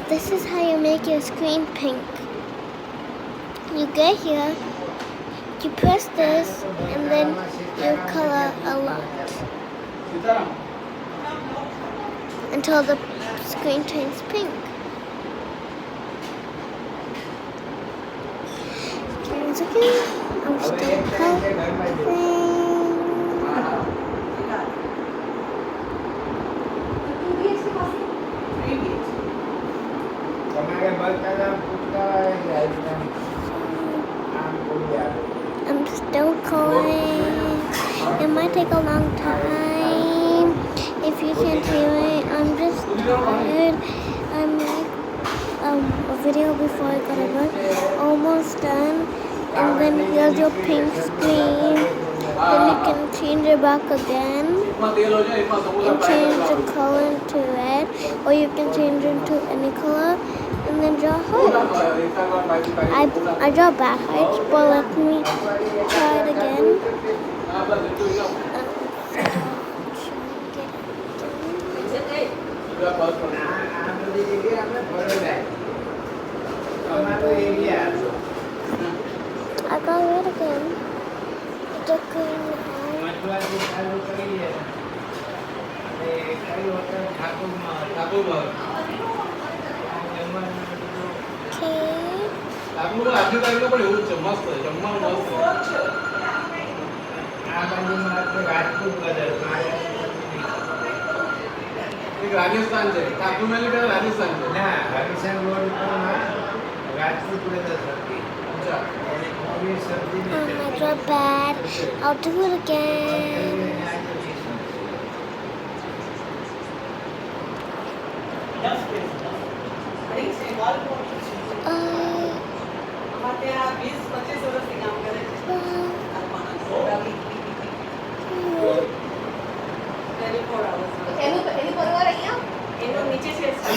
This is how you make your screen pink. You get here, you press this, and then you color a lot until the screen turns pink. One second, I'm still coloring. I'm still coloring. It might take a long time. If you can't hear it, I'm just tired. I'm like a video before I go to work, almost done. And then here's your pink screen. Then you can change it back again and change the color to red, or you can change it to any color and then draw hearts. I draw bad hearts, but let me try it again. I got rid again. The green Rajasthan છે ઠાકુરમેલી પેલા રાજસ્થાન છે ના Rajasthan road ઉપર Rajput weather હતી અચ્છા I draw bad. I'll do it again.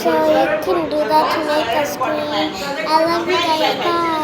So you can do that to make a screen. I love you guys. Bye.